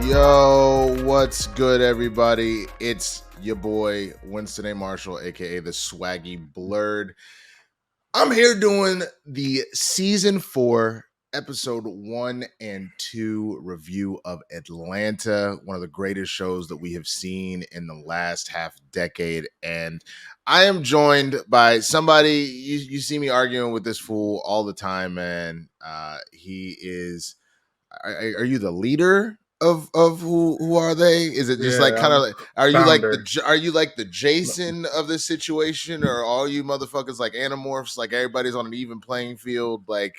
Yo, what's good, everybody? It's your boy, Winston A. Marshall, aka the Swaggy Blerd. I'm here doing the Season 4, Episode 1 and 2 review of Atlanta, one of the greatest shows that we have seen in the last half decade. And I am joined by somebody, you see me arguing with this fool all the time, man. He is... Are you the leader of who are they? Is it just like kind of like are you like the Jason of this situation, or are all you motherfuckers like Animorphs, like everybody's on an even playing field, like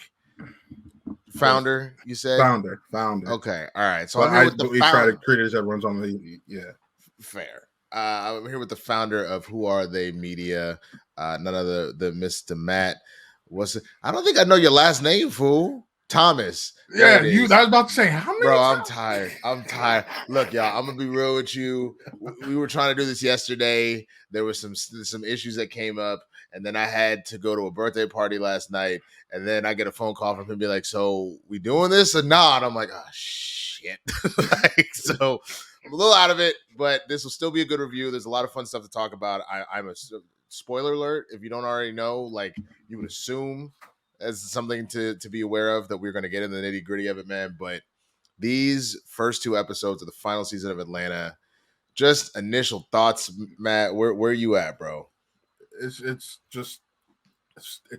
founder? You said founder. Okay, all right. So but I'm here with the we try to treat it as everyone's on the fair. I'm here with the founder of Who Are They Media, none other than Mr. Matt. I don't think I know your last name, fool. Thomas. I was about to say, how many times? I'm tired. Look, y'all, I'm gonna be real with you. We were trying to do this yesterday. There was some issues that came up, and then I had to go to a birthday party last night, and then I get a phone call from him, be like, "So we doing this or not?" I'm like, "Oh shit!" So I'm a little out of it, but this will still be a good review. There's a lot of fun stuff to talk about. I'm a spoiler alert. If you don't already know, like you would assume as something to be aware of, that we're going to get in the nitty gritty of it, man. But these first 2 episodes of the final season of Atlanta, just initial thoughts, Matt. Where are you at, bro? It's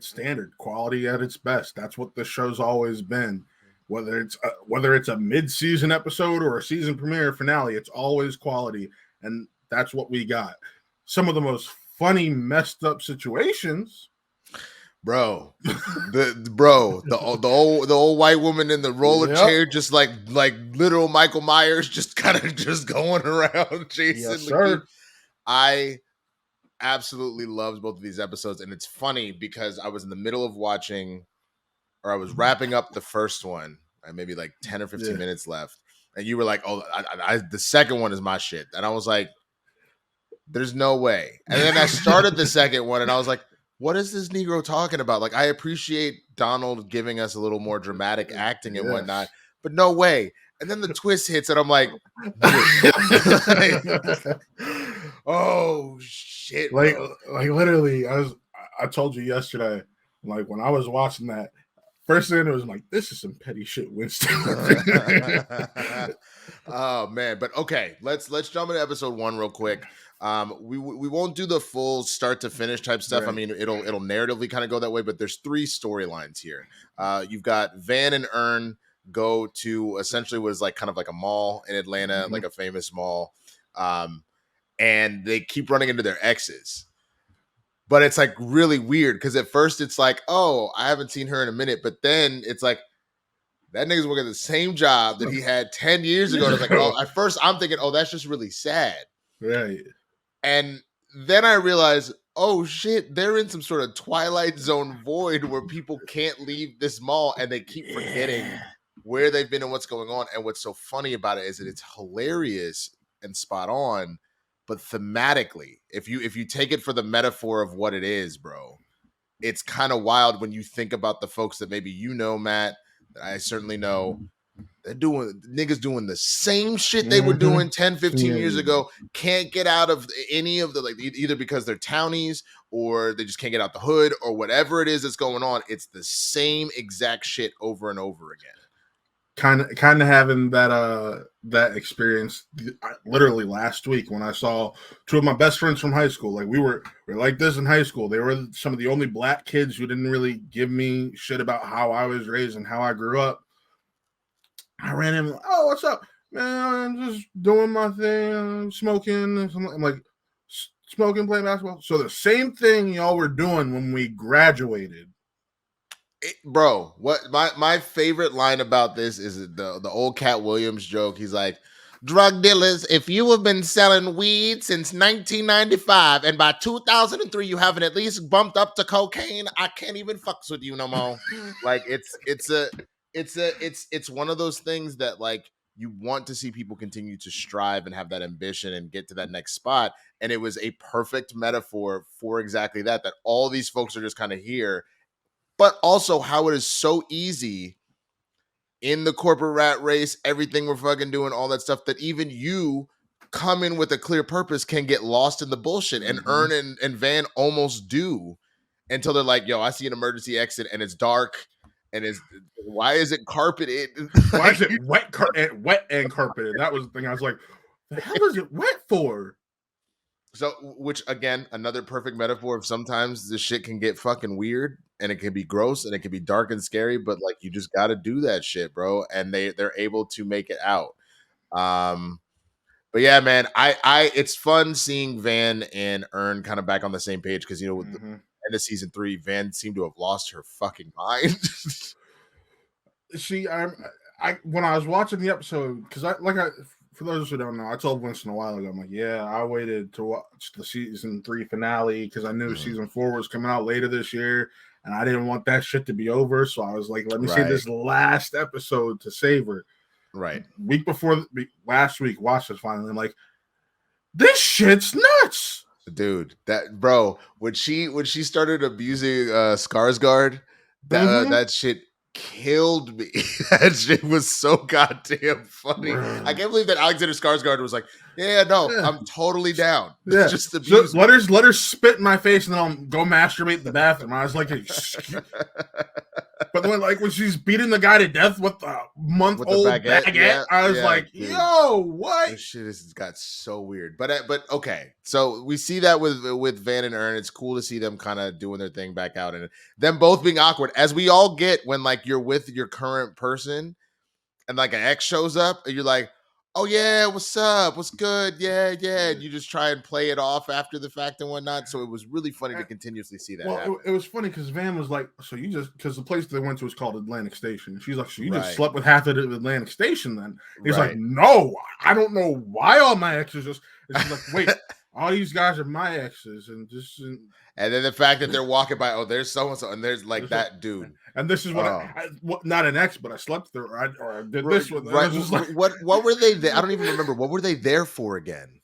standard quality at its best. That's what the show's always been. Whether it's a mid-season episode or a season premiere finale, it's always quality, and that's what we got. Some of the most funny, messed up situations. Bro, the old white woman in the roller chair, just like literal Michael Myers, just kind of just going around chasing LaKeith. I absolutely loved both of these episodes, and it's funny because I was in the middle of watching, or I was wrapping up the first one, and maybe like 10 or 15 minutes left, and you were like, "Oh, the second one is my shit," and I was like, "There's no way." And then I started the second one, and I was like, what is this Negro talking about? Like, I appreciate Donald giving us a little more dramatic acting and whatnot, but no way. And then the twist hits, and I'm like, oh shit! Like literally, I told you yesterday, like when I was watching that, first thing it was like, this is some petty shit, Winston. Oh man, but okay, let's jump into episode 1 real quick. We won't do the full start to finish type stuff. Right. I mean, it'll narratively kind of go that way, but there's 3 storylines here. You've got Van and Earn go to essentially what is like kind of like a mall in Atlanta, like a famous mall, and they keep running into their exes. But it's like really weird because at first it's like, oh, I haven't seen her in a minute, but then it's like, that nigga's working the same job that he had 10 years ago. And it's like, oh, at first I'm thinking, oh, that's just really sad. Right. And then I realized, oh shit, they're in some sort of Twilight Zone void where people can't leave this mall, and they keep forgetting where they've been and what's going on. And what's so funny about it is that it's hilarious and spot on, but thematically, if you take it for the metaphor of what it is, bro, it's kind of wild when you think about the folks that maybe you know, Matt, that I certainly know. Niggas doing the same shit they were doing 10, 15 years ago. Can't get out of any of the, like, either because they're townies or they just can't get out the hood or whatever it is that's going on. It's the same exact shit over and over again. Kind of having that experience literally last week when I saw 2 of my best friends from high school. Like we were like this in high school. They were some of the only black kids who didn't really give me shit about how I was raised and how I grew up. I ran in, oh, what's up, man? I'm just doing my thing, smoking. I'm like, smoking, playing basketball. So the same thing y'all were doing when we graduated. Bro, what my favorite line about this is the old Cat Williams joke. He's like, drug dealers, if you have been selling weed since 1995 and by 2003 you haven't at least bumped up to cocaine, I can't even fucks with you no more. Like it's one of those things that, like, you want to see people continue to strive and have that ambition and get to that next spot. And it was a perfect metaphor for exactly that all these folks are just kind of here. But also how it is so easy in the corporate rat race, everything we're fucking doing, all that stuff, that even you come in with a clear purpose can get lost in the bullshit. And Earn and Van almost do, until they're like, yo, I see an emergency exit and it's dark. And why is it carpeted? Why is it wet and carpeted? That was the thing. I was like, the hell is it wet for? So, which again, another perfect metaphor of sometimes this shit can get fucking weird and it can be gross and it can be dark and scary, but like you just got to do that shit, bro. And they're able to make it out. But yeah, man, it's fun seeing Van and Earn kind of back on the same page, because with the end of season 3, Van seemed to have lost her fucking mind. See, I when I was watching the episode, because for those who don't know, I told Winston a while ago, I'm like, yeah, I waited to watch the season 3 finale because I knew season 4 was coming out later this year, and I didn't want that shit to be over. So I was like, let me see this last episode to savor. Right. Week before last week, watched it finally. I'm like, this shit's nuts, dude. That bro, when she started abusing Skarsgård, that shit killed me. That shit was so goddamn funny. I can't believe that Alexander Skarsgård was like, I'm totally down. Yeah. Just abuse. Let her spit in my face and then I'll go masturbate in the bathroom. I was like, but when she's beating the guy to death with the month-old baguette, I was like, dude. Yo, what? This shit has got so weird. But okay. So we see that with Van and Earn. It's cool to see them kind of doing their thing back out, and them both being awkward, as we all get when like you're with your current person and like an ex shows up and you're like, oh yeah, what's up? What's good? Yeah. And you just try and play it off after the fact and whatnot. So it was really funny to continuously see that. Well, it was funny because Van was like, so you just, because the place they went to was called Atlantic Station. She's like, so you just slept with half of the Atlantic Station then? He's like, no, I don't know why all my exes just. And she's like, wait, all these guys are my exes, and just. And then the fact that they're walking by, oh, there's so and so, and there's like that dude. And this is what not an ex, but I slept through, or I did this with. Right. Like, what were they there? I don't even remember. What were they there for again?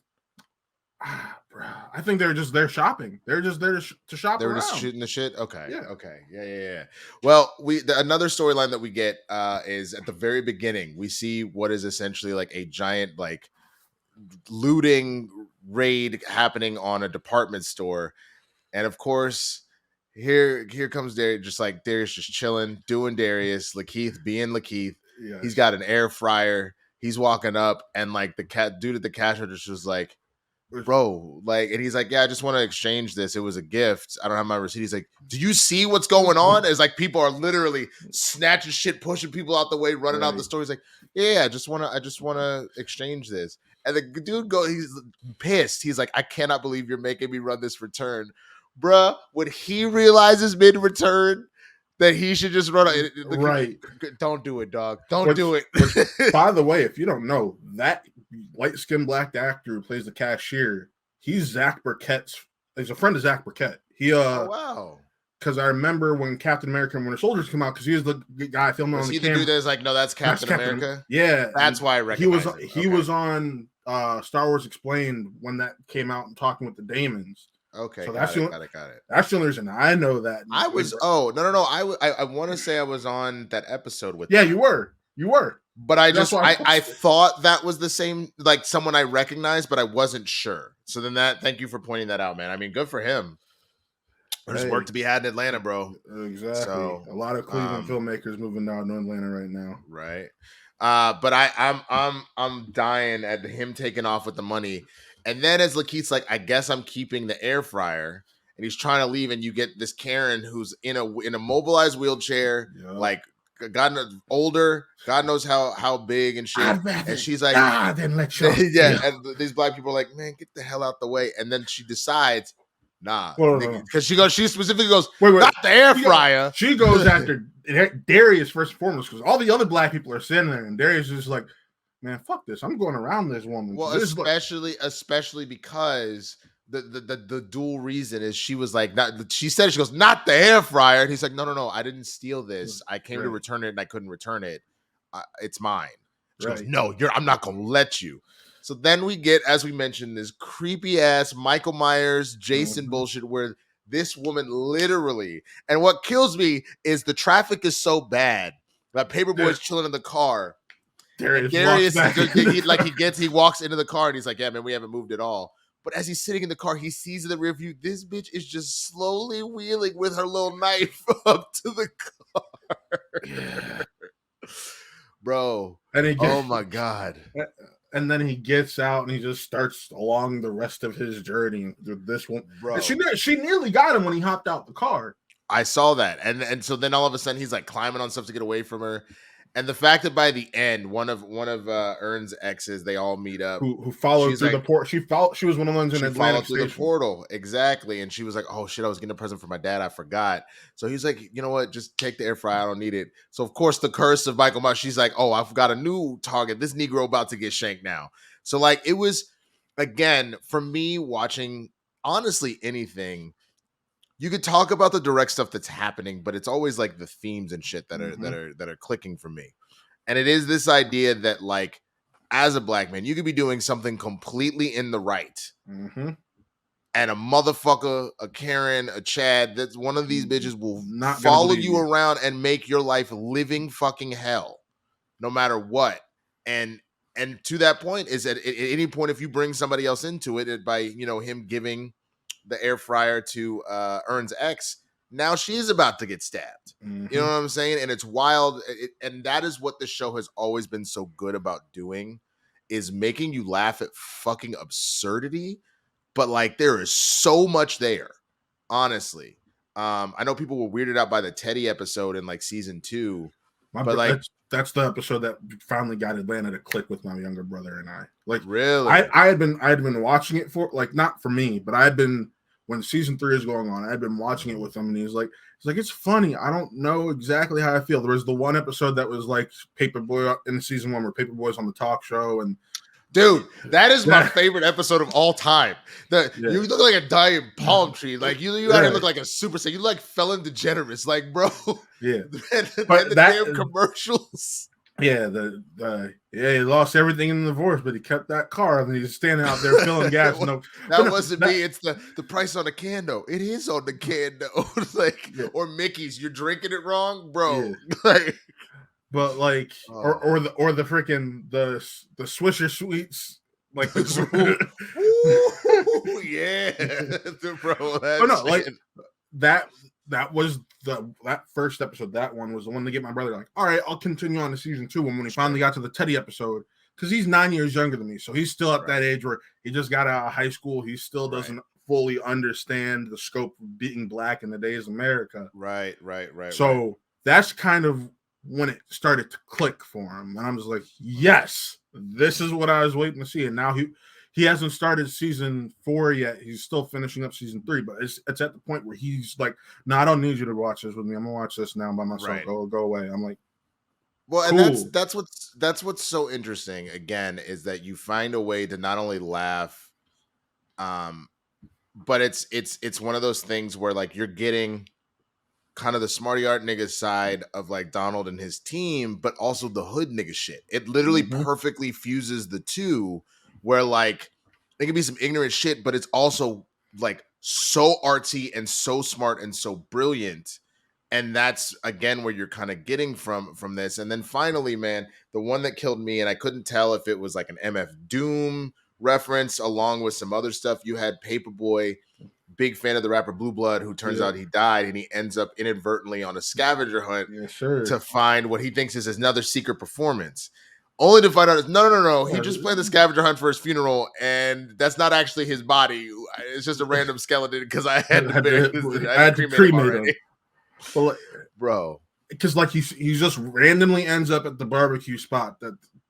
Bro, I think they're just there shopping. They're just there to shop. They were just shooting the shit. Okay. Yeah. Okay. Yeah. Well, another storyline that we get is at the very beginning. We see what is essentially like a giant like looting raid happening on a department store. And of course, here comes Darius, just like Darius just chilling, doing Darius, LaKeith being LaKeith. Yes. He's got an air fryer. He's walking up, and like the dude at the cash register was like, bro, like, and he's like, yeah, I just want to exchange this. It was a gift. I don't have my receipt. He's like, do you see what's going on? It's like people are literally snatching shit, pushing people out the way, running out the store. He's like, yeah, I just want to exchange this. And the dude he's pissed. He's like, I cannot believe you're making me run this return. Bruh, when he realizes mid-return that he should just run don't do it, dog. Don't do it. By the way, if you don't know, that light-skinned black actor who plays the cashier, he's Zach Burkett's. He's a friend of Zach Burkett. Wow. Because I remember when Captain America and Winter Soldiers came out, because he was the guy filming on the camera. Was he the dude that's like, no, that's Captain America? Yeah. That's why I recognize He was on Star Wars Explained when that came out and talking with the Daemons. Okay, so got it. That's the only reason I know that. I was. Oh no! I want to say I was on that episode with. Yeah, you were. But I thought that was the same, like someone I recognized, but I wasn't sure. So then thank you for pointing that out, man. I mean, good for him. There's work to be had in Atlanta, bro. Exactly. So, a lot of Cleveland filmmakers moving down to Atlanta right now. Right. But I'm dying at him taking off with the money. And then as LaKeith's like, I guess I'm keeping the air fryer, and he's trying to leave, and you get this Karen who's in a mobilized wheelchair, like older, God knows how big and shit. And she's like, then let you. Yeah. And these black people are like, man, get the hell out the way. And then she decides, nah, because she specifically goes, not the air fryer. She goes after Darius first and foremost, because all the other black people are sitting there, and Darius is like, man, fuck this. I'm going around this woman. Well, especially because the dual reason is she was like, she goes, not the air fryer. And he's like, no, I didn't steal this. I came to return it and I couldn't return it. It's mine. She goes, no, I'm not going to let you. So then we get, as we mentioned, this creepy ass Michael Myers, Jason bullshit where this woman literally, and what kills me is the traffic is so bad That Paperboy's chilling in the car. And Darius he walks into the car and he's like, yeah, man, we haven't moved at all. But as he's sitting in the car, he sees in the rear view, this bitch is just slowly wheeling with her little knife up to the car. Yeah. Bro. And oh my God. And then he gets out and he just starts along the rest of his journey with this one. Bro. And she nearly got him when he hopped out the car. I saw that. And so then all of a sudden he's like climbing on stuff to get away from her. And the fact that by the end, one of Ern's exes, they all meet up. Who followed through the port. She was one of the ones in Atlantic Station. The portal. Exactly. And she was like, oh shit, I was getting a present for my dad. I forgot. So he's like, you know what? Just take the air fryer. I don't need it. So of course the curse of Michael Myers, she's like, oh, I've got a new target. This Negro about to get shanked now. So like it was, again, for me watching honestly anything, you could talk about the direct stuff that's happening, but it's always like the themes and shit that are clicking for me. And it is this idea that like, as a black man, you could be doing something completely in the right. Mm-hmm. And a motherfucker, a Karen, a Chad, that's one of these bitches will not follow you around and make your life living fucking hell, no matter what. And to that point is at any point, if you bring somebody else into it by, him giving the air fryer to Ern's ex, now she is about to get stabbed. Mm-hmm. You know what I'm saying? And it's wild. And that is what the show has always been so good about doing, is making you laugh at fucking absurdity. But like there is so much there, honestly. I know people were weirded out by the Teddy episode in like season 2. That's the episode that finally got Atlanta to click with my younger brother and I. Like really, I had been watching it for like, not for me, but I had been, when season 3 is going on, I'd been watching it with him, and he's like, it's funny. I don't know exactly how I feel. There was the one episode that was like Paperboy in season 1 where Paperboy's on the talk show, and dude, that is my favorite episode of all time. You look like a dying palm tree. Like you had to look like a super saiyan. You like Felon DeGeneres, like bro. Yeah, but the damn commercials. Yeah, he lost everything in the divorce, but he kept that car, and he's standing out there filling gas. That wasn't me. It's the price on the can though. It is on the can though. Or Mickey's. You're drinking it wrong, bro. Yeah. But like, or the freaking the Swisher Sweets, like Ooh, yeah, bro. That was that first episode. That one was the one to get my brother like, all right, I'll continue on to season 2. When he finally got to the Teddy episode, because he's 9 years younger than me, so he's still at that age where he just got out of high school. He still doesn't fully understand the scope of being black in today's America. Right. So that's kind of when it started to click for him, and I'm just like, yes, this is what I was waiting to see. And now he hasn't started season 4 yet. He's still finishing up season 3, but it's at the point where he's like, no, I don't need you to watch this with me. I'm gonna watch this now by myself. Right. Go away. I'm like, well, cool. And that's what's so interesting again, is that you find a way to not only laugh, but it's one of those things where like you're getting kind of the smarty art nigga side of like Donald and his team, but also the hood nigga shit. It literally perfectly fuses the two, where like it can be some ignorant shit, but it's also like so artsy and so smart and so brilliant. And that's again where you're kind of getting from this. And then finally, man, the one that killed me, and I couldn't tell if it was like an MF Doom reference along with some other stuff. You had Paperboy, big fan of the rapper Blue Blood, who turns out he died, and he ends up inadvertently on a scavenger hunt to find what he thinks is another secret performance. Only to find out, no. He just played the scavenger hunt for his funeral, and that's not actually his body. It's just a random skeleton because I had to cremate him. Well, bro, because like he just randomly ends up at the barbecue spot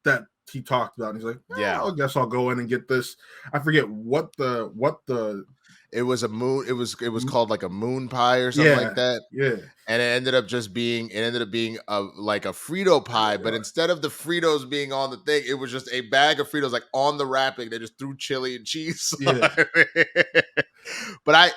that he talked about. And he's like, I guess I'll go in and get this. I forget what the. It was a moon. It was called like a moon pie or something like that. Yeah. And it ended up being a Frito pie, but instead of the Fritos being on the thing, it was just a bag of Fritos like on the wrapping. They just threw chili and cheese. Yeah. But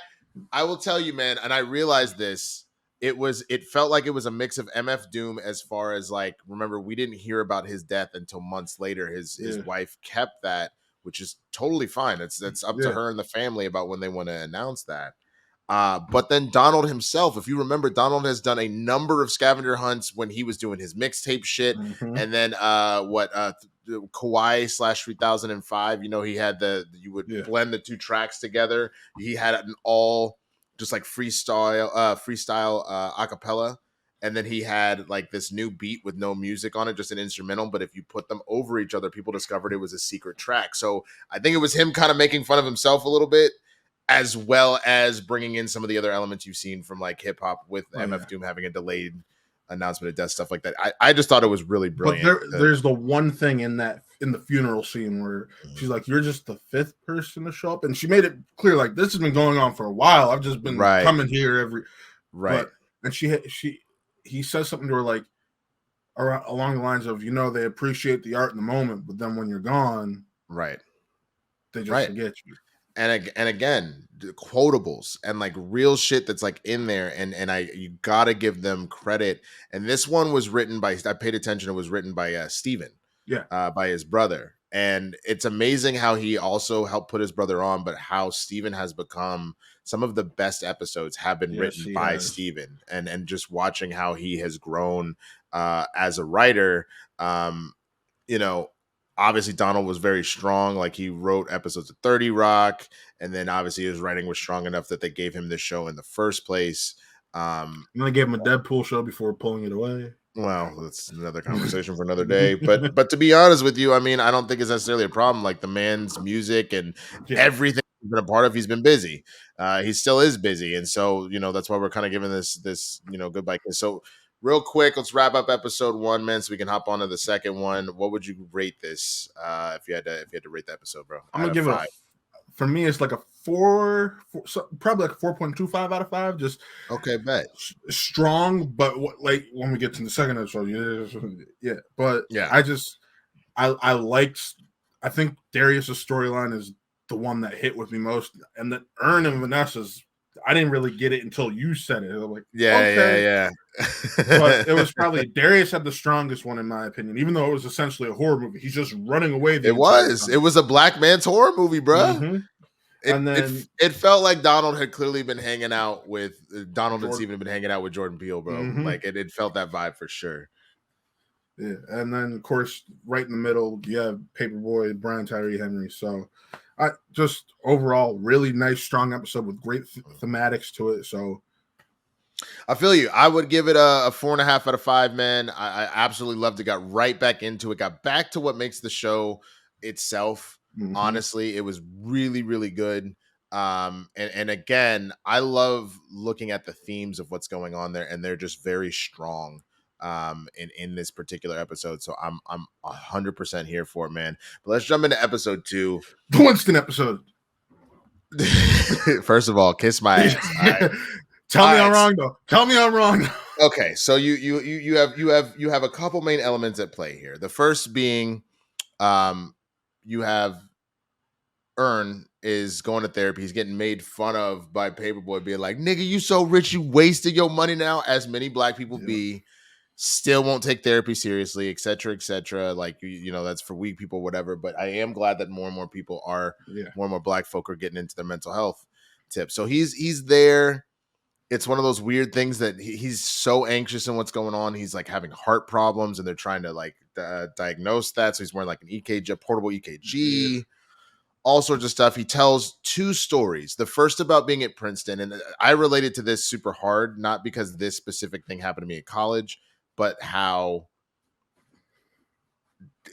I will tell you, man, and I realized this. It felt like it was a mix of MF Doom as far as like, remember, we didn't hear about his death until months later. His wife kept that, which is totally fine. That's up to her and the family about when they want to announce that. But then Donald himself, if you remember, Donald has done a number of scavenger hunts when he was doing his mixtape shit. And then Kawhi / 3005, he had you would blend the two tracks together. He had an all just like freestyle acapella. And then he had like this new beat with no music on it, just an instrumental. But if you put them over each other, people discovered it was a secret track. So I think it was him kind of making fun of himself a little bit, as well as bringing in some of the other elements you've seen from like hip hop with MF Doom having a delayed announcement of death, stuff like that. I just thought it was really brilliant. But there's the one thing in the funeral scene where she's like, "You're just the 5th person to show up," and she made it clear like this has been going on for a while. I've just been coming here every and he says something to her like along the lines of, they appreciate the art in the moment, but then when you're gone, they just forget you. And again, quotables and like real shit that's like in there, and you gotta give them credit. And this one was written by, I paid attention, it was written by Steven, by his brother. And it's amazing how he also helped put his brother on, but how Steven has become, some of the best episodes have been written by Steven, and just watching how he has grown as a writer. Obviously Donald was very strong. Like he wrote episodes of 30 Rock, and then obviously his writing was strong enough that they gave him this show in the first place. And they gave him a Deadpool show before pulling it away. Well, that's another conversation for another day. But to be honest with you, I mean, I don't think it's necessarily a problem. Like the man's music and everything he's been a part of, he's been busy. He still is busy. And so, that's why we're kind of giving this goodbye. So real quick, let's wrap up episode 1, man, so we can hop on to the second one. What would you rate this if you had to rate the episode, bro? I'm gonna give 5. For me, it's like a 4, probably like a 4.25 out of 5. Just bet strong, but like when we get to the second episode, But I liked. I think Darius's storyline is the one that hit with me most, and that Ern and Vanessa's, I didn't really get it until you said it. I'm like, yeah. But it was probably Darius had the strongest one in my opinion, even though it was essentially a horror movie. He's just running away. It was a black man's horror movie, bro. Mm-hmm. And then it felt like Donald had clearly been hanging out with Donald and Steven had been hanging out with Jordan Peele, bro. Mm-hmm. Like it felt that vibe for sure. Yeah, and then of course, right in the middle, you have Paperboy, Brian Tyree Henry. So, just overall, really nice, strong episode with great thematics to it. So, I feel you. I would give it a 4.5 out of 5, man. I absolutely loved it. Got right back into it. Got back to what makes the show itself. Mm-hmm. Honestly, it was really, really good. And again, I love looking at the themes of what's going on there, and they're just very strong in this particular episode. So I'm 100% here for it, man. But let's jump into episode 2. The Winston episode. First of all, kiss my ass. Right. Tell me I'm wrong though. Tell me I'm wrong. Okay, so you have a couple main elements at play here. The first being, you have Ern is going to therapy. He's getting made fun of by Paperboy, being like, "Nigga, you so rich, you wasted your money now." As many black people be, still won't take therapy seriously, etc., etc. Like that's for weak people, whatever. But I am glad that more and more people are, more and more black folk are getting into their mental health tips. So he's there. It's one of those weird things that he's so anxious in what's going on. He's like having heart problems, and they're trying to like diagnose that. So he's wearing like an EKG, a portable EKG, all sorts of stuff. He tells 2 stories. The first about being at Princeton, and I related to this super hard, not because this specific thing happened to me at college, but how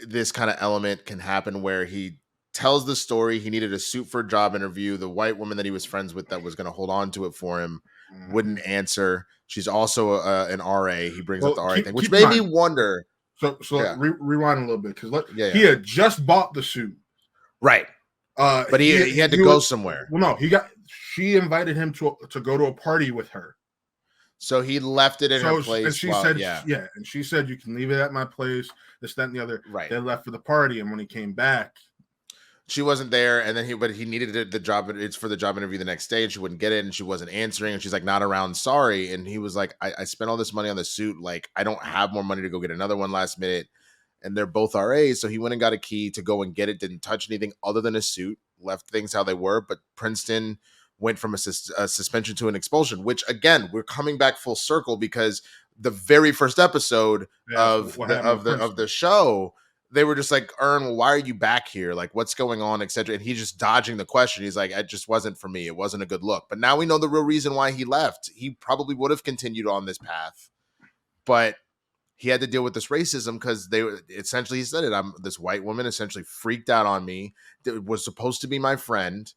this kind of element can happen where he tells the story. He needed a suit for a job interview. The white woman that he was friends with that was going to hold on to it for him wouldn't answer. She's also an RA. He brings up the RA thing, which made me wonder. So rewind a little bit, because he had just bought the suit, right? But he had to go somewhere. Well, no, she invited him to go to a party with her. So he left it in her place. And she said, and she said, "You can leave it at my place." This, that, and the other. Right. They left for the party, and when he came back, she wasn't there, and then he needed the job. It's for the job interview the next day, and she wouldn't get it, and she wasn't answering, and she's like, "Not around, sorry." And he was like, I spent all this money on the suit, like I don't have more money to go get another one last minute. And they're both RAs, so he went and got a key to go and get it. Didn't touch anything other than a suit. Left things how they were. But Princeton went from a suspension to an expulsion, which again, we're coming back full circle because the very first episode of the show, they were just like, well, why are you back here? Like, what's going on, etc. And he's just dodging the question. He's like, it just wasn't for me. It wasn't a good look. But now we know the real reason why he left. He probably would have continued on this path, but he had to deal with this racism because they essentially, he said it, this white woman essentially freaked out on me, that was supposed to be my friend,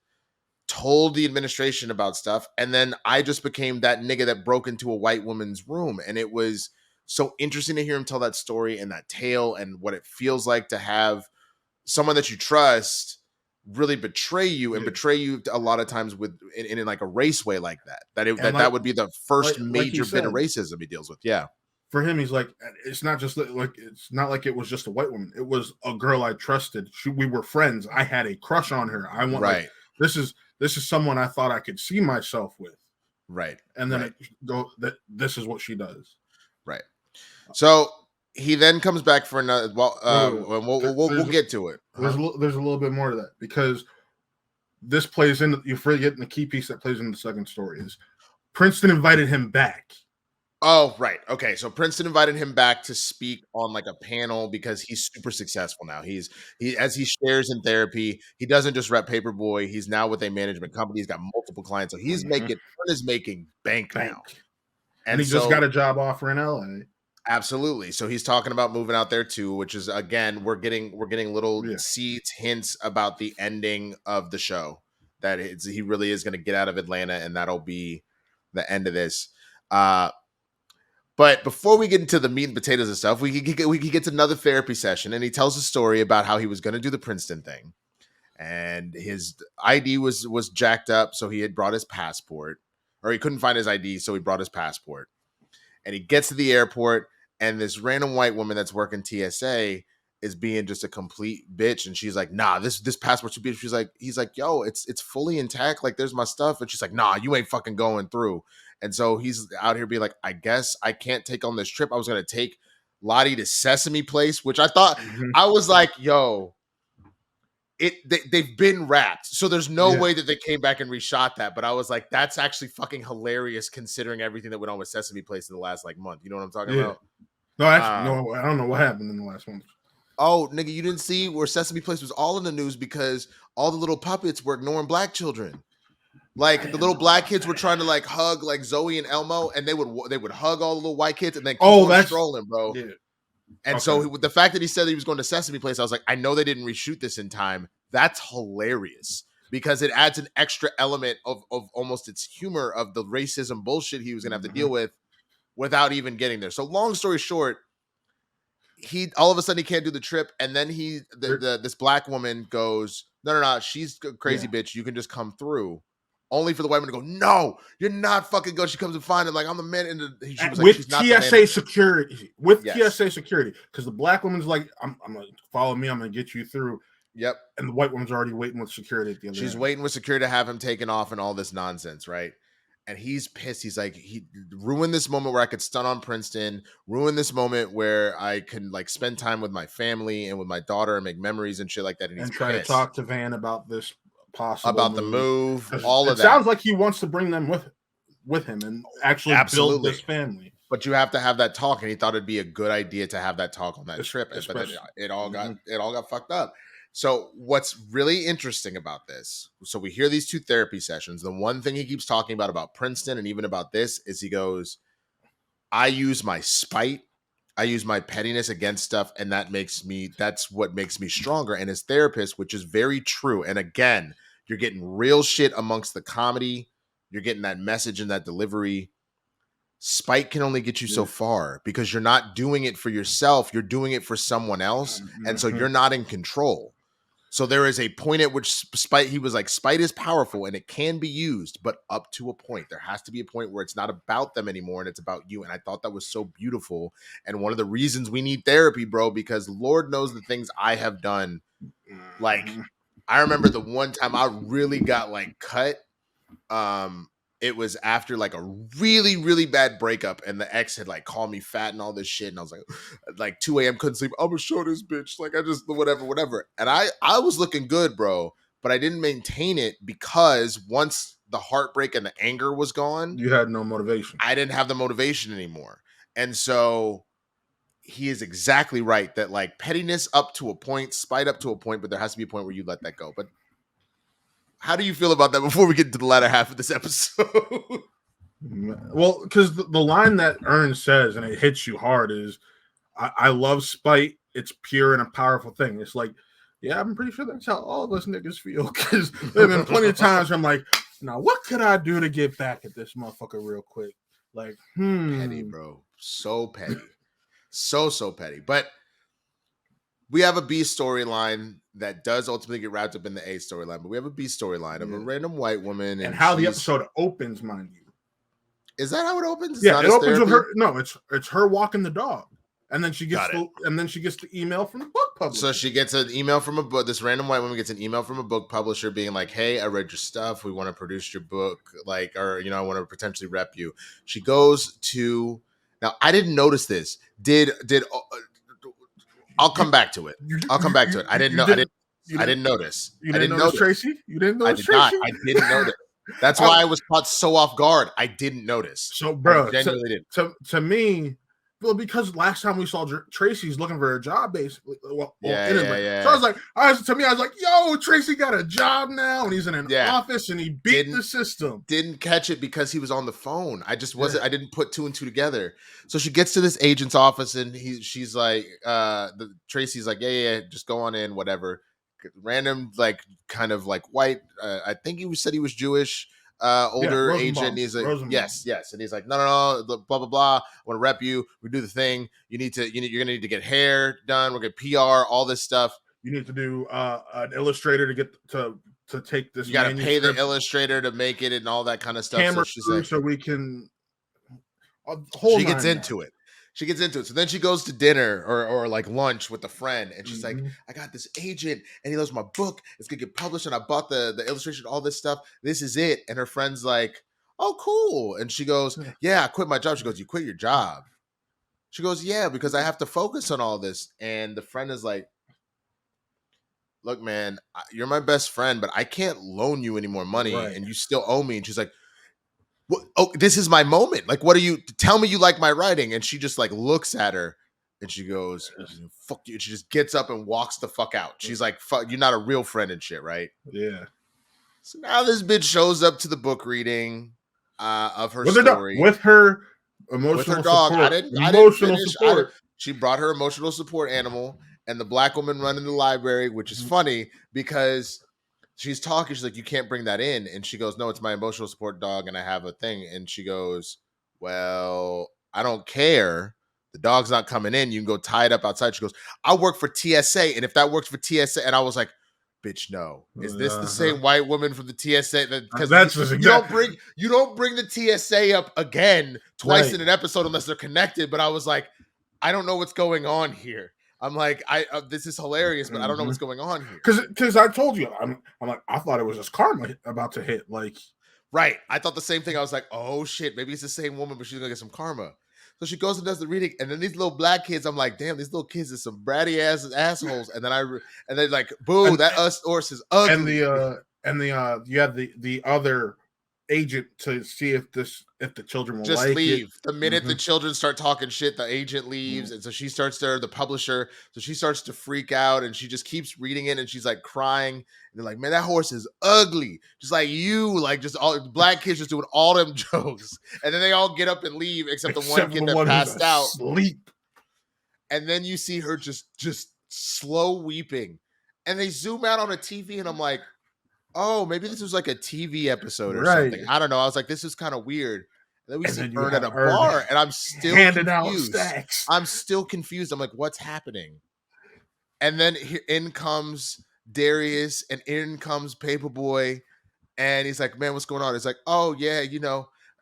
told the administration about stuff, and then I just became that nigga that broke into a white woman's room. And it was so interesting to hear him tell that story and that tale and what it feels like to have someone that you trust really betray you, and betray you a lot of times with in like a race way like that. That would be the first major bit of racism he deals with. Yeah. For him, he's like, it's not just like, it's not like it was just a white woman. It was a girl I trusted. We were friends. I had a crush on her. I want, right. Like, this is someone I thought I could see myself with. Right. And then this is what she does. Right. So he then comes back for another. Well, we'll get to it. There's a little bit more to that, because this plays into, you forget the key piece that plays into the second story is Princeton invited him back. Oh, right. Okay. So Princeton invited him back to speak on like a panel because he's super successful now. As he shares in therapy, he doesn't just rep Paperboy. He's now with a management company. He's got multiple clients. So he's making bank now. And he just got a job offer in LA. Absolutely. So he's talking about moving out there too, which is, again, we're getting little seeds, hints about the ending of the show, that he really is going to get out of Atlanta, and that'll be the end of this. But before we get into the meat and potatoes and stuff, he gets another therapy session, and he tells a story about how he was going to do the Princeton thing, and his ID was jacked up, so he had brought his passport, or he couldn't find his ID, so he brought his passport, and he gets to the airport, and this random white woman that's working TSA is being just a complete bitch, and she's like, "Nah, this passport's too big." He's like, "Yo, it's fully intact. Like, there's my stuff," and she's like, "Nah, you ain't fucking going through." And so he's out here being like, I guess I can't take on this trip. I was going to take Lottie to Sesame Place, which I thought, I was like, yo, they've been wrapped. So there's no way that they came back and reshot that. But I was like, that's actually fucking hilarious considering everything that went on with Sesame Place in the last like month. You know what I'm talking about? No, actually, no, I don't know what happened in the last one. Oh, nigga, you didn't see where Sesame Place was all in the news because all the little puppets were ignoring black children. Like, the little black kids were trying to like hug like Zoe and Elmo, and they would hug all the little white kids and then keep strolling, bro. Yeah. And so the fact that he said that he was going to Sesame Place, I was like, I know they didn't reshoot this in time. That's hilarious because it adds an extra element of almost its humor of the racism bullshit he was going to have to deal with without even getting there. So long story short, he all of a sudden he can't do the trip, and then this black woman goes, no, she's a crazy bitch. You can just come through. Only for the white woman to go, no, you're not fucking going. She comes and finds him like, I'm the man. And she was with like, TSA security, TSA security, because the black woman's like, I'm gonna follow me. I'm gonna get you through. Yep. And the white woman's already waiting with security at the other She's end. waiting with security to have him taken off and all this nonsense, right? And he's pissed. He's like, he ruined this moment where I could stun on Princeton, ruin this moment where I can like spend time with my family and with my daughter and make memories and shit like that. And he's try to talk to Van about this. About the move, all of that. It sounds like he wants to bring them with him and actually build this family. But you have to have that talk, and he thought it'd be a good idea to have that talk on that trip. But then it all got fucked up. So what's really interesting about this? So we hear these two therapy sessions. The one thing he keeps talking about Princeton and even about this is he goes, "I use my spite. I use my pettiness against stuff, and that's what makes me stronger." And his therapist, which is very true. And again, you're getting real shit amongst the comedy. You're getting that message and that delivery. Spite can only get you so far because you're not doing it for yourself. You're doing it for someone else. And so you're not in control. So there is a point at which he was like, spite is powerful and it can be used, but up to a point. There has to be a point where it's not about them anymore and it's about you. And I thought that was so beautiful. And one of the reasons we need therapy, bro, because Lord knows the things I have done. Like, I remember the one time I really got like cut. It was after like a really, really bad breakup, and the ex had like called me fat and all this shit. And I was like 2 a.m. couldn't sleep. I'm gonna show this bitch. Like, I just whatever. And I was looking good, bro. but I didn't maintain it because once the heartbreak and the anger was gone, You had no motivation. I didn't have the motivation anymore. And so he is exactly right that like pettiness up to a point, spite up to a point, but there has to be a point where you let that go. But how do you feel about that before we get to the latter half of this episode? Well, because the line that Ern says, and it hits you hard, is I love spite. It's pure and a powerful thing. It's like, yeah, I'm pretty sure that's how all of us niggas feel. Because there have been plenty of times where I'm like, now what could I do to get back at this motherfucker real quick? Like, Petty, bro. So petty. So petty. But we have a B storyline that does ultimately get wrapped up in the A storyline. But we have a B storyline of a random white woman. And how the episode opens, mind you. Is that how it opens? It's yeah, it opens with her. No, it's her walking the dog, and then she gets the email from the book publisher. So she gets an email from a book. This random white woman gets an email from a book publisher being like, "Hey, I read your stuff. We want to produce your book. Like, or I want to potentially rep you." She goes to. Now, I didn't notice this. I'll come back to it. I'll come back to it. I didn't know. I didn't notice. You didn't notice Tracy? You didn't notice Tracy? I didn't notice. That's why I was caught so off guard. I didn't notice. So, bro, to me, well, because last time we saw Tracy's looking for a job, basically. Yeah. So I was like, I was like, yo, Tracy got a job now, and he's in an office, and he beat the system. Didn't catch it because he was on the phone. I just wasn't. I didn't put two and two together. So she gets to this agent's office, and she's like, Tracy's like, yeah, just go on in, whatever. Random, like, kind of like white. I think he said he was Jewish. Older agent. And he's like, yes. And he's like, no, blah blah blah. I want to rep you. We do the thing. You're gonna need to get hair done. We're gonna PR, all this stuff. You need to do an illustrator to get to take this. You got to pay the illustrator to make it and all that kind of stuff. Camera so we can. She gets into it. She gets into it. So then she goes to dinner or like lunch with a friend, and she's like, I got this agent, and he loves my book. It's gonna get published, and I bought the illustration, all this stuff. This is it. And her friend's like, oh, cool. And she goes, yeah, I quit my job. She goes, you quit your job? She goes, yeah, because I have to focus on all this. And the friend is like, look, man, you're my best friend, but I can't loan you any more money, and you still owe me. And she's like, what? Oh, this is my moment. Like, what are you? Tell me you like my writing. And she just like looks at her and she goes, fuck you. And she just gets up and walks the fuck out. She's like, fuck, you're not a real friend and shit, right? Yeah. So now this bitch shows up to the book reading of her story. With her emotional dog. Support. She brought her emotional support animal, and the black woman running the library, which is funny because she's talking. She's like, you can't bring that in. And she goes, no, it's my emotional support dog, and I have a thing. And she goes, well, I don't care. The dog's not coming in. You can go tie it up outside. She goes, I work for TSA. And if that works for TSA, and I was like, bitch, no. Is this the same white woman from the TSA? Because you don't bring the TSA up again twice in an episode unless they're connected. But I was like, I don't know what's going on here. I'm like, this is hilarious, but I don't know what's going on here. Because I told you, I'm like, I thought it was just karma about to hit. Like, right. I thought the same thing. I was like, oh shit, maybe it's the same woman, but she's gonna get some karma. So she goes and does the reading, and then these little black kids, I'm like, damn, these little kids are some bratty assholes. And then they're like, boo, that horse is ugly. You have the other agent to see if the children will just like leave it. The minute the children start talking shit, the agent leaves, and so she starts the publisher, so she starts to freak out, and she just keeps reading it, and she's like crying, and they're like, man, that horse is ugly, just like you, like just all black kids just doing all them jokes, and then they all get up and leave except the one kid that passed out, sleep, and then you see her just slow weeping, and they zoom out on a TV, and I'm like, oh, maybe this was like a TV episode or something. I don't know. I was like, this is kind of weird. And then we see Ern at a bar, and I'm still confused. I'm still confused. I'm like, what's happening? And then in comes Darius, and in comes Paperboy, and he's like, man, what's going on? It's like, oh, yeah,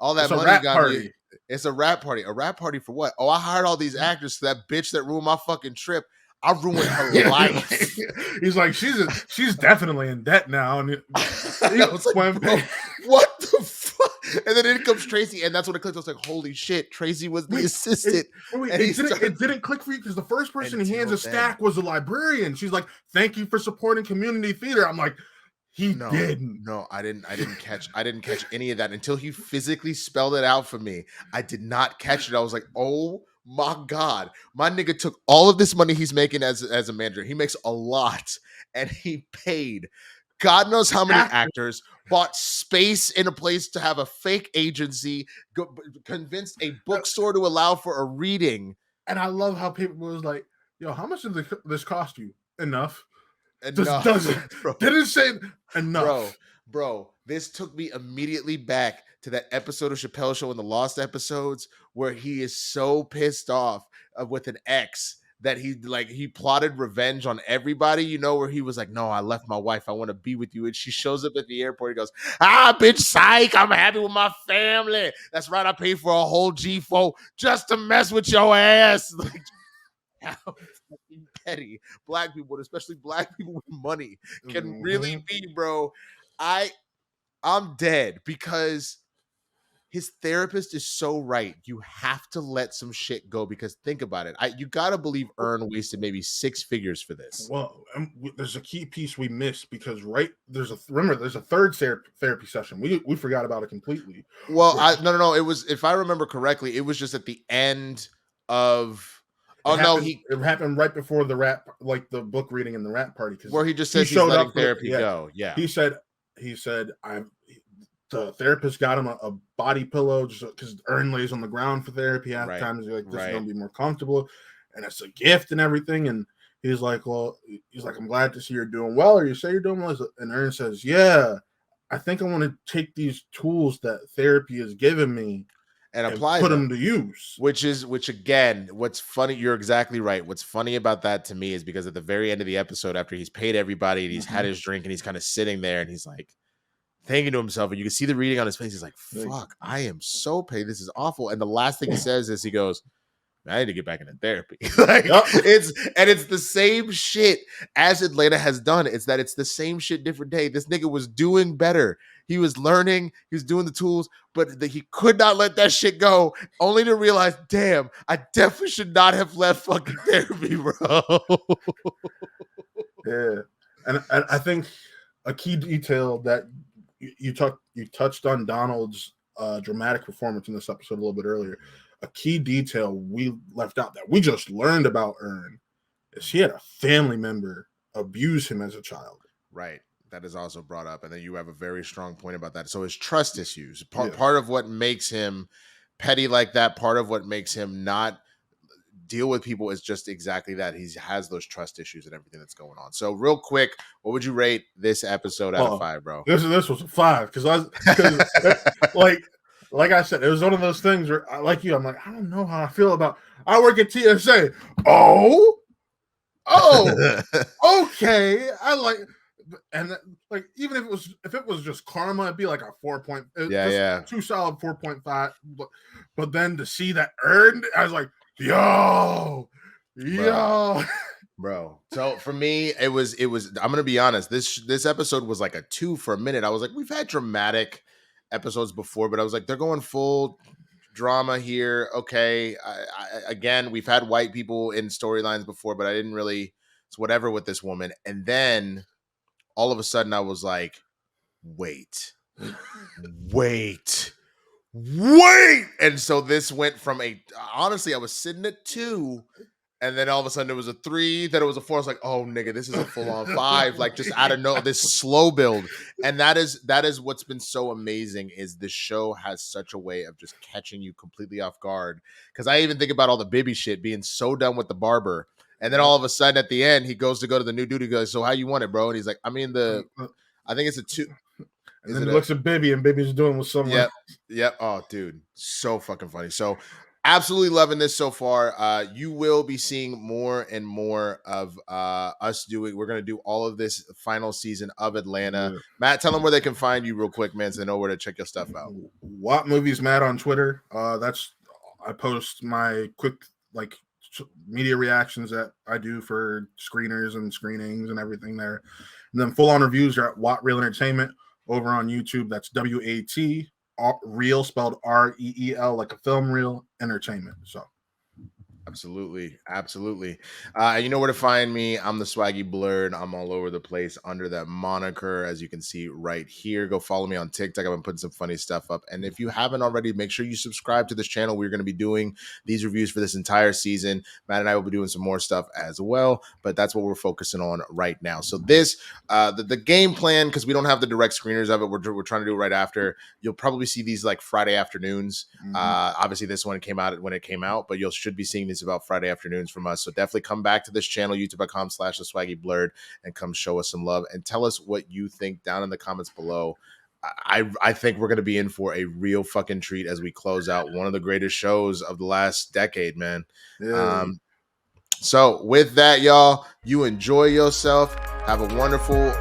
all that money got me. It's a rap party. A rap party for what? Oh, I hired all these actors for that bitch that ruined my fucking trip. I ruined her life. He's like, she's definitely in debt now. And I was like, bro, what the fuck? And then in comes Tracy, and that's when it clicked. I was like, holy shit, Tracy was the assistant. It didn't click for you because the first person he hands a stack was a librarian. She's like, thank you for supporting community theater. I'm like, He No, didn't. no, I didn't catch any of that until he physically spelled it out for me. I did not catch it. I was like, oh my God. My nigga took all of this money he's making as a manager. He makes a lot, and he paid God knows how many actors, bought space in a place to have a fake agency, convinced a bookstore to allow for a reading. And I love how people was like, yo, how much did this cost you? Enough. Enough. Didn't say enough. Bro, this took me immediately back to that episode of Chappelle Show in the Lost episodes where he is so pissed off with an ex that he plotted revenge on everybody, you know, where he was like, no, I left my wife, I want to be with you. And she shows up at the airport. He goes, bitch, psych, I'm happy with my family. That's right, I paid for a whole G4 just to mess with your ass. Like, how fucking petty black people, especially black people with money, can really be, bro. I'm dead, because his therapist is so right. You have to let some shit go, because think about it. You gotta believe Earn wasted maybe 6 figures for this. Well, there's a key piece we missed, because there's a third therapy session. We forgot about it completely. Well, no. It was, if I remember correctly, it was just at the end of. It happened right before the rap, like the book reading and the rap party, where he just says he's letting therapy go. Yeah, he said the therapist got him a body pillow just because Earn lays on the ground for therapy half the time. He's like, this is gonna be more comfortable, and it's a gift and everything. And he's like, I'm glad to see you're doing well, or you say you're doing well. And Earn says, yeah, I think I want to take these tools that therapy has given me and apply them to use. Which again, what's funny, you're exactly right. What's funny about that to me is because at the very end of the episode, after he's paid everybody and he's had his drink and he's kind of sitting there and he's like thinking to himself, and you can see the reading on his face. He's like, fuck, I am so paid. This is awful. And the last thing he says is he goes, I need to get back into therapy. It's the same shit as Atlanta has done. It's the same shit, different day. This nigga was doing better. He was learning, he was doing the tools, but he could not let that shit go, only to realize, damn, I definitely should not have left fucking therapy, bro. Yeah. And I think a key detail that you touched on Donald's dramatic performance in this episode a little bit earlier. A key detail we left out that we just learned about Earn is he had a family member abuse him as a child. Right. That is also brought up. And then you have a very strong point about that. So his trust issues, part of what makes him petty like that, part of what makes him not deal with people is just exactly that. He has those trust issues and everything that's going on. So real quick, what would you rate this episode out of 5, bro? This was a 5 because like I said, it was one of those things where, like you, I'm like, I don't know how I feel about. I work at TSA. Oh, okay. I like, and like even if it was just karma, it'd be like a 4 point. Yeah. 2 solid 4.5. But then to see that Earned, I was like, yo. Bro. So for me, it was. I'm gonna be honest. This episode was like a 2 for a minute. I was like, we've had dramatic episodes before, but I was like, they're going full drama here. Okay. Again, we've had white people in storylines before, but I didn't really. It's whatever with this woman. And then all of a sudden, I was like, wait. And so this went from honestly, I was sitting at 2. And then all of a sudden it was a 3, then it was a 4. I was like, oh nigga, this is a full-on 5. Like just out of nowhere, this slow build. And that is what's been so amazing, is this show has such a way of just catching you completely off guard. Because I even think about all the Bibby shit, being so done with the barber. And then all of a sudden at the end, he goes to the new dude. He goes, so how you want it, bro? And he's like, I mean, I think it's a 2. And then he looks at Bibby, and Bibby's doing with someone. Yep. Oh, dude. So fucking funny. So absolutely loving this so far. You will be seeing more and more of us doing. We're going to do all of this final season of Atlanta. Yeah. Matt, tell them where they can find you real quick, man, so they know where to check your stuff out. What Movies Matt on Twitter. I post my quick media reactions that I do for screeners and screenings and everything there. And then full on reviews are at Watt Real Entertainment over on YouTube. That's WAT Real, spelled REEL, like a film reel, entertainment. So Absolutely. Absolutely. You know where to find me. I'm the Swaggy Blerd. I'm all over the place under that moniker, as you can see right here. Go follow me on TikTok. I've been putting some funny stuff up. And if you haven't already, make sure you subscribe to this channel. We're going to be doing these reviews for this entire season. Matt and I will be doing some more stuff as well, but that's what we're focusing on right now. So this, the game plan, because we don't have the direct screeners of it, we're trying to do it right after. You'll probably see these like Friday afternoons. Obviously, this one came out when it came out, but you should be seeing these about Friday afternoons from us. So definitely come back to this channel, youtube.com/theswaggyblerd, and come show us some love and tell us what you think down in the comments below. I think we're going to be in for a real fucking treat as we close out one of the greatest shows of the last decade, man. Yeah. So with that, y'all, you enjoy yourself. Have a wonderful